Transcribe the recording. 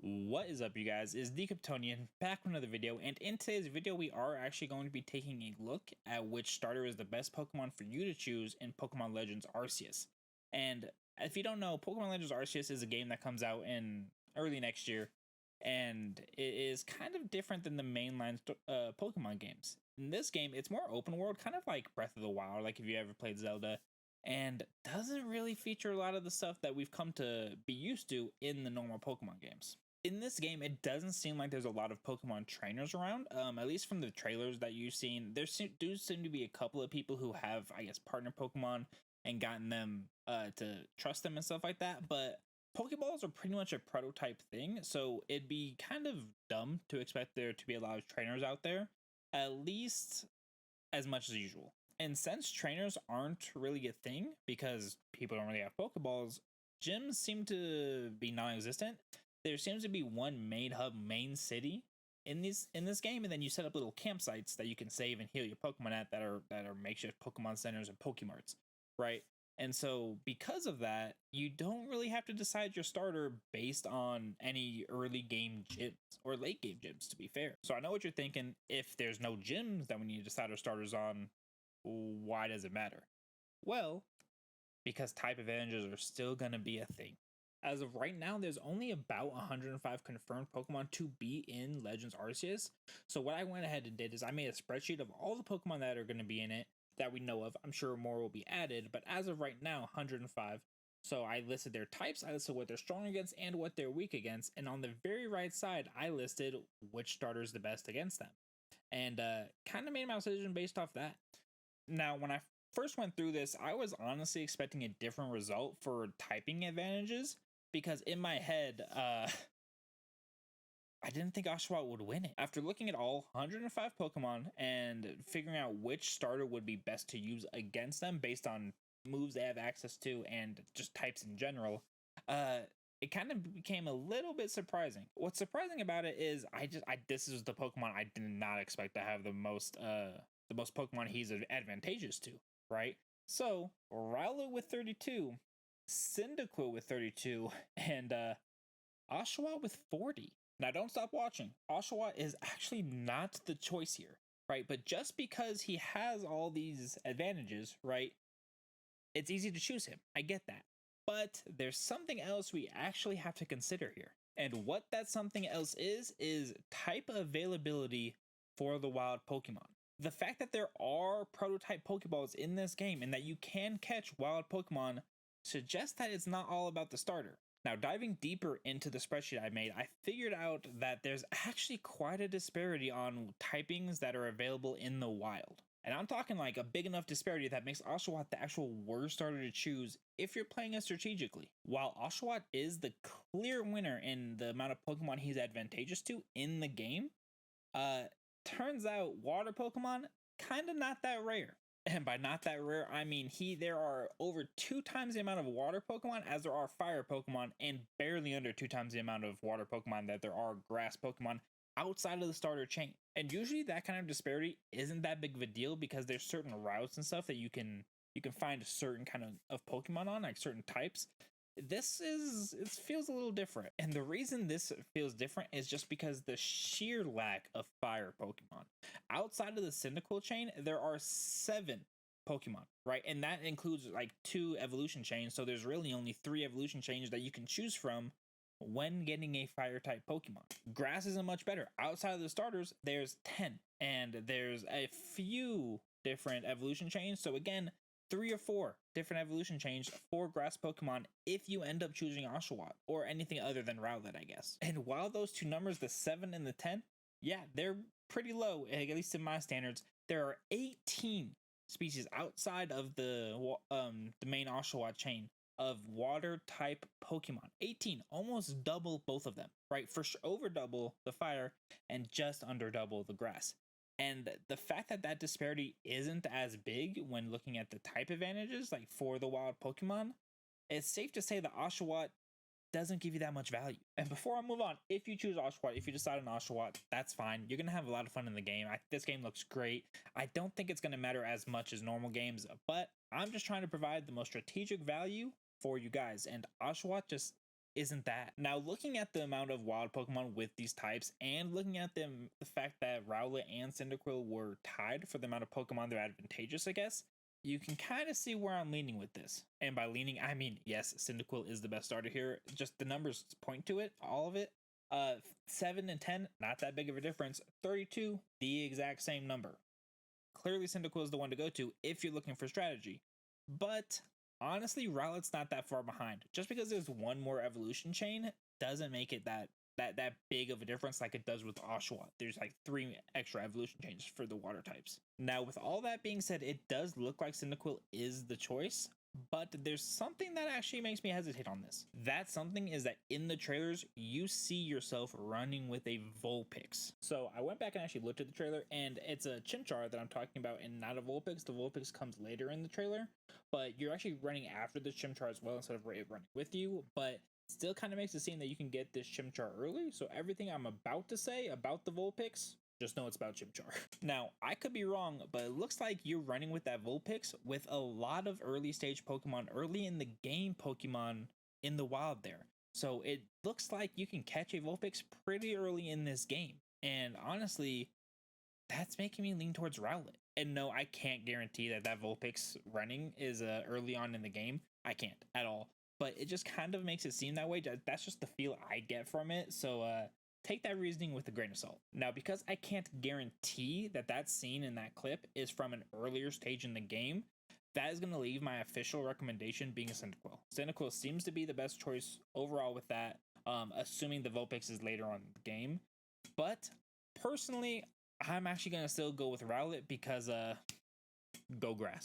What is up, you guys? Is the Kryptonian back with another video, and in today's video we are actually going to be taking a look at which starter is the best Pokemon for you to choose in Pokemon Legends Arceus. And if you don't know, Pokemon Legends Arceus is a game that comes out in early next year, and it is kind of different than the mainline Pokemon games. In this game, it's more open world, kind of like Breath of the Wild, like if you ever played Zelda, and doesn't really feature a lot of the stuff that we've come to be used to in the normal Pokemon games. In this game, it doesn't seem like there's a lot of Pokemon trainers around. At least from the trailers that you've seen, do seem to be a couple of people who have, I guess, partner Pokemon and gotten them to trust them and stuff like that. But Pokeballs are pretty much a prototype thing, so it'd be kind of dumb to expect there to be a lot of trainers out there, at least as much as usual. And since trainers aren't really a thing because people don't really have Pokeballs, gyms seem to be non-existent. There seems to be one main hub, main city in this game, and then you set up little campsites that you can save and heal your Pokemon at that are makeshift Pokemon centers and Pokemarts, right? And so because of that, you don't really have to decide your starter based on any early game gyms or late game gyms, to be fair. So I know what you're thinking. If there's no gyms that we need to decide our starters on, why does it matter? Well, because type advantages are still going to be a thing. As of right now, there's only about 105 confirmed Pokemon to be in Legends Arceus. So what I went ahead and did is I made a spreadsheet of all the Pokemon that are going to be in it that we know of. I'm sure more will be added, but as of right now, 105. So I listed their types, I listed what they're strong against and what they're weak against. And on the very right side, I listed which starter is the best against them. And kind of made my decision based off that. Now, when I first went through this, I was honestly expecting a different result for typing advantages, because in my head, I didn't think Oshawott would win it. After looking at all 105 Pokemon and figuring out which starter would be best to use against them based on moves they have access to and just types in general, it kind of became a little bit surprising. What's surprising about it is this is the Pokemon I did not expect to have the most Pokemon he's advantageous to, right? So Rowlet with 32, Cyndaquil with 32, and Oshawott with 40. Now don't stop watching. Oshawott is actually not the choice here, right? But just because he has all these advantages, right, it's easy to choose him. I get that. But there's something else we actually have to consider here. And what that something else is type availability for the wild Pokemon. The fact that there are prototype Pokeballs in this game and that you can catch wild Pokemon suggests that it's not all about the starter. Now, diving deeper into the spreadsheet I made, I figured out that there's actually quite a disparity on typings that are available in the wild. And I'm talking like a big enough disparity that makes Oshawott the actual worst starter to choose if you're playing it strategically. While Oshawott is the clear winner in the amount of Pokemon he's advantageous to in the game, turns out water Pokemon kind of not that rare. And by not that rare, I mean there are over 2 times the amount of water Pokemon as there are fire Pokemon, and barely under 2 times the amount of water Pokemon that there are grass Pokemon outside of the starter chain. And usually that kind of disparity isn't that big of a deal because there's certain routes and stuff that you can find a certain kind of Pokemon on, like certain types. It feels a little different. And the reason this feels different is just because the sheer lack of fire Pokemon. Outside of the Cyndaquil chain, there are 7 Pokemon, right? And that includes like 2 evolution chains. So there's really only 3 evolution chains that you can choose from when getting a fire type Pokemon. Grass isn't much better. Outside of the starters, there's 10. And there's a few different evolution chains. So again, 3 or 4 different evolution chains for grass Pokemon if you end up choosing Oshawott or anything other than Rowlet, I guess. And while those 2 numbers, the 7 and the 10, yeah, they're pretty low, at least in my standards. There are 18 species outside of the main Oshawott chain of water type Pokemon. 18, almost double both of them, right? For sure, over double the fire and just under double the grass. And the fact that that disparity isn't as big when looking at the type advantages, like for the wild Pokemon, it's safe to say that Oshawott doesn't give you that much value. And before I move on, if you choose Oshawott, if you decide on Oshawott, that's fine. You're going to have a lot of fun in the game. This game looks great. I don't think it's going to matter as much as normal games, but I'm just trying to provide the most strategic value for you guys. And Oshawott just isn't that. Now, looking at the amount of wild Pokemon with these types, and looking at them, the fact that Rowlet and Cyndaquil were tied for the amount of Pokemon they're advantageous, I guess, you can kind of see where I'm leaning with this. And by leaning, I mean, yes, Cyndaquil is the best starter here. Just the numbers point to it, all of it. 7 and 10, not that big of a difference. 32, the exact same number. Clearly, Cyndaquil is the one to go to if you're looking for strategy. But honestly, Rowlet's not that far behind. Just because there's one more evolution chain doesn't make it that big of a difference like it does with Oshawott. There's like 3 extra evolution chains for the water types. Now, with all that being said, it does look like Cyndaquil is the choice, but there's something that actually makes me hesitate on this. That something is that in the trailers, you see yourself running with a Vulpix. So I went back and actually looked at the trailer, and it's a Chimchar that I'm talking about and not a Vulpix. The Vulpix comes later in the trailer, but you're actually running after the Chimchar as well instead of running with you, but still kind of makes it seem that you can get this Chimchar early. So everything I'm about to say about the Vulpix, just know it's about Chimchar. Now, I could be wrong, but it looks like you're running with that Vulpix with a lot of early stage Pokemon, early in the game Pokemon in the wild there. So it looks like you can catch a Vulpix pretty early in this game. And honestly, that's making me lean towards Rowlet. And no, I can't guarantee that that Vulpix running is early on in the game. I can't at all. But it just kind of makes it seem that way. That's just the feel I get from it. So take that reasoning with a grain of salt. Now, because I can't guarantee that that scene in that clip is from an earlier stage in the game, that is going to leave my official recommendation being Cyndaquil. Cyndaquil seems to be the best choice overall with that, assuming the Vulpix is later on in the game. But personally, I'm actually going to still go with Rowlet because go grass.